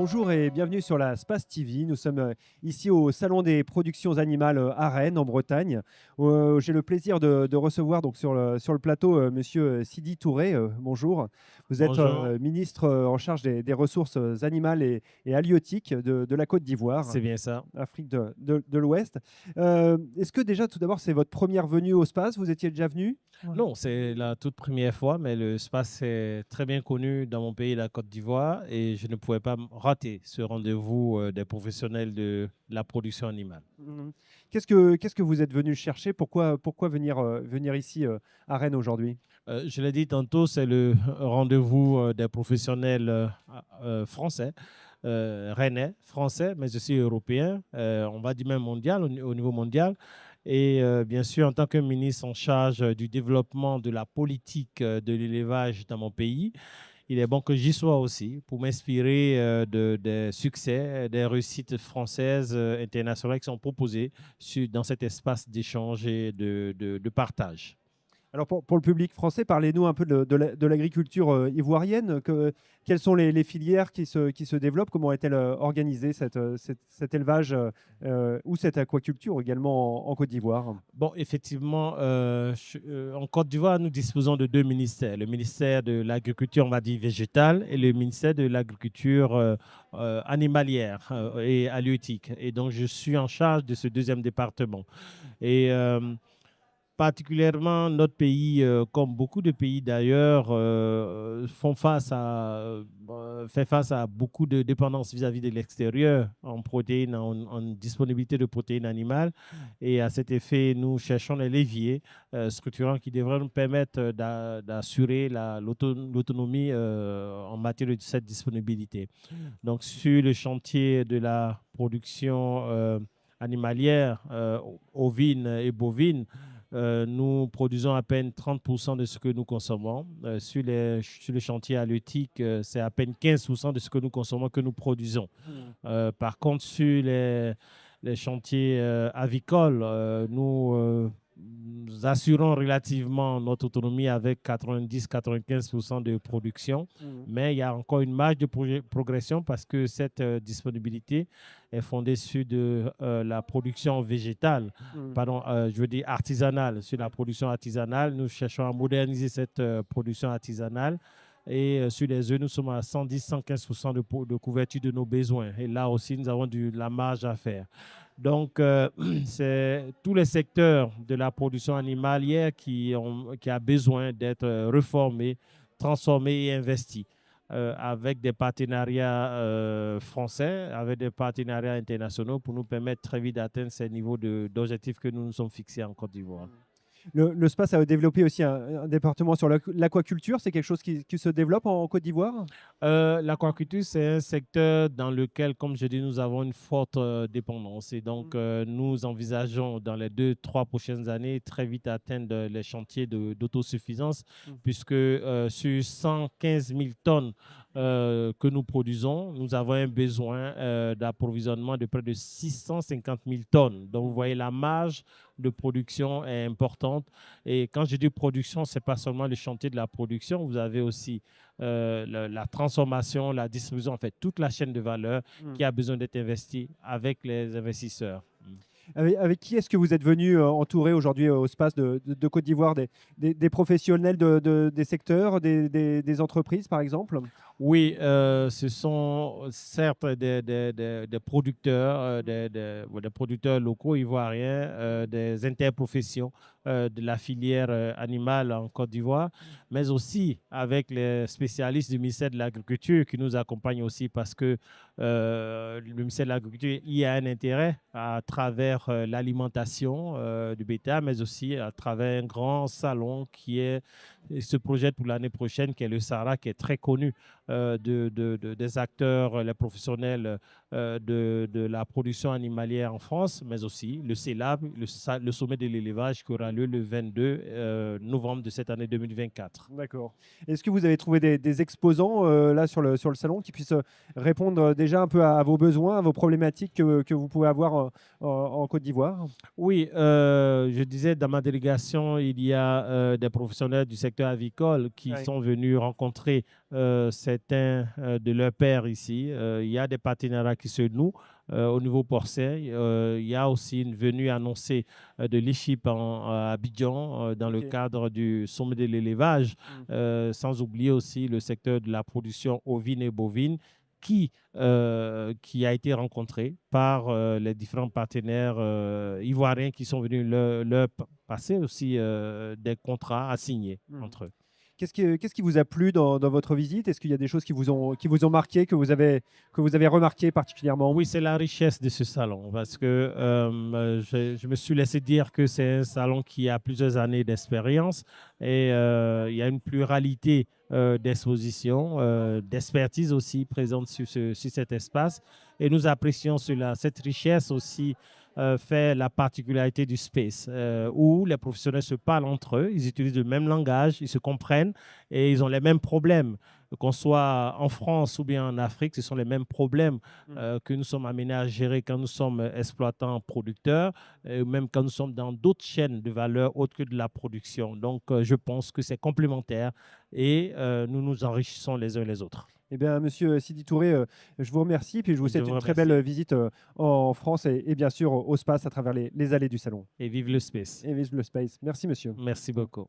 Bonjour et bienvenue sur la Space TV. Nous sommes ici au Salon des productions animales à Rennes, en Bretagne. J'ai le plaisir de recevoir donc sur le plateau Monsieur Sidi Touré. Bonjour. Vous êtes Bonjour, ministre en charge des ressources animales et halieutiques de la Côte d'Ivoire, c'est bien ça. Afrique de l'Ouest. Est-ce que déjà, tout d'abord, c'est votre première venue au Space? Vous étiez déjà venu? Ouais. Non, c'est la toute première fois, mais le space est très bien connu dans mon pays, la Côte d'Ivoire, et je ne pouvais pas rater ce rendez-vous des professionnels de la production animale. Mhm. Qu'est-ce que vous êtes venu chercher? Pourquoi venir ici à Rennes aujourd'hui? Je l'ai dit tantôt, c'est le rendez-vous des professionnels français, rennais, français, mais aussi européens, on va dire même mondial, au niveau mondial. Et bien sûr, en tant que ministre en charge du développement de la politique de l'élevage dans mon pays, il est bon que j'y sois aussi pour m'inspirer des succès, des réussites françaises internationales qui sont proposées dans cet espace d'échange et de partage. Alors pour le public français, parlez-nous un peu de l'agriculture ivoirienne. Quelles sont les filières qui se développent? Comment est-elle organisée, cet élevage ou cette aquaculture également en Côte d'Ivoire? Bon, effectivement, en Côte d'Ivoire, nous disposons de deux ministères. Le ministère de l'Agriculture, on va dire végétale, et le ministère de l'Agriculture animalière et halieutique. Et donc, je suis en charge de ce deuxième département. Et particulièrement notre pays, comme beaucoup de pays d'ailleurs, fait face à beaucoup de dépendance vis-à-vis de l'extérieur en protéines, en disponibilité de protéines animales. Et à cet effet, nous cherchons les leviers structurants qui devraient nous permettre d'assurer l'autonomie en matière de cette disponibilité. Donc, sur le chantier de la production animalière, ovine et bovine, nous produisons à peine 30% de ce que nous consommons. Sur le chantier halieutique, c'est à peine 15% de ce que nous consommons que nous produisons. Par contre, sur les chantiers avicoles, nous assurons relativement notre autonomie avec 90-95% de production, mais il y a encore une marge de progression parce que cette disponibilité est fondée sur la production végétale, pardon, je veux dire artisanale, sur la production artisanale. Nous cherchons à moderniser cette production artisanale. Et sur les œufs, nous sommes à 110-115% de couverture de nos besoins. Et là aussi, nous avons de la marge à faire. Donc, c'est tous les secteurs de la production animalière qui a besoin d'être reformés, transformés et investis avec des partenariats français, avec des partenariats internationaux pour nous permettre très vite d'atteindre ces niveaux d'objectifs que nous nous sommes fixés en Côte d'Ivoire. Le SPAS a développé aussi un département sur l'aquaculture. C'est quelque chose qui se développe en Côte d'Ivoire? L'aquaculture, c'est un secteur dans lequel, comme je dis, nous avons une forte dépendance. Et donc, nous envisageons dans les 2-3 prochaines années très vite atteindre les chantiers d'autosuffisance, puisque sur 115 000 tonnes que nous produisons, nous avons un besoin d'approvisionnement de près de 650 000 tonnes. Donc, vous voyez, la marge de production est importante. Et quand je dis production, ce n'est pas seulement le chantier de la production, vous avez aussi la transformation, la distribution, en fait, toute la chaîne de valeur qui a besoin d'être investie avec les investisseurs. Avec qui est-ce que vous êtes venu entourer aujourd'hui au SPAS de Côte d'Ivoire? Des professionnels des secteurs, des entreprises, par exemple? Oui, ce sont certes des producteurs, des producteurs locaux ivoiriens, des interprofessions de la filière animale en Côte d'Ivoire, mais aussi avec les spécialistes du ministère de l'Agriculture qui nous accompagnent aussi parce que le ministère de l'Agriculture y a un intérêt à travers l'alimentation du bétail, mais aussi à travers un grand salon se projette pour l'année prochaine, qui est le Sahara, qui est très connu des acteurs, les professionnels de la production animalière en France, mais aussi le CELAB, le sommet de l'élevage qui aura lieu le 22 novembre de cette année 2024. D'accord. Est-ce que vous avez trouvé des exposants là sur le salon qui puissent répondre déjà un peu à vos besoins, à vos problématiques que vous pouvez avoir en Côte d'Ivoire? Oui, je disais, dans ma délégation, il y a des professionnels du secteur avicole qui sont venus rencontrer certains de leurs pairs ici. Il y a des partenariats qui se nouent au niveau porcin. Il y a aussi une venue annoncée de l'ICHIP à Abidjan dans le cadre du sommet de l'élevage, sans oublier aussi le secteur de la production ovine et bovine qui a été rencontré par les différents partenaires ivoiriens qui sont venus leur passer aussi des contrats à signer entre eux. Qu'est-ce qui vous a plu dans votre visite? Est-ce qu'il y a des choses qui vous ont marqué, que vous avez remarqué particulièrement? Oui, c'est la richesse de ce salon parce que je me suis laissé dire que c'est un salon qui a plusieurs années d'expérience et il y a une pluralité d'expositions, d'expertise aussi présente sur cet espace. Et nous apprécions cela. Cette richesse aussi fait la particularité du space, où les professionnels se parlent entre eux, ils utilisent le même langage, ils se comprennent et ils ont les mêmes problèmes. Qu'on soit en France ou bien en Afrique, ce sont les mêmes problèmes que nous sommes amenés à gérer quand nous sommes exploitants, producteurs, même quand nous sommes dans d'autres chaînes de valeur autres que de la production. Donc, je pense que c'est complémentaire et nous nous enrichissons les uns les autres. Eh bien, Monsieur Sidi Touré, je vous remercie, puis je vous souhaite une très belle visite en France et bien sûr au space à travers les allées du salon. Et vive le space. Et vive le space. Merci, monsieur. Merci beaucoup.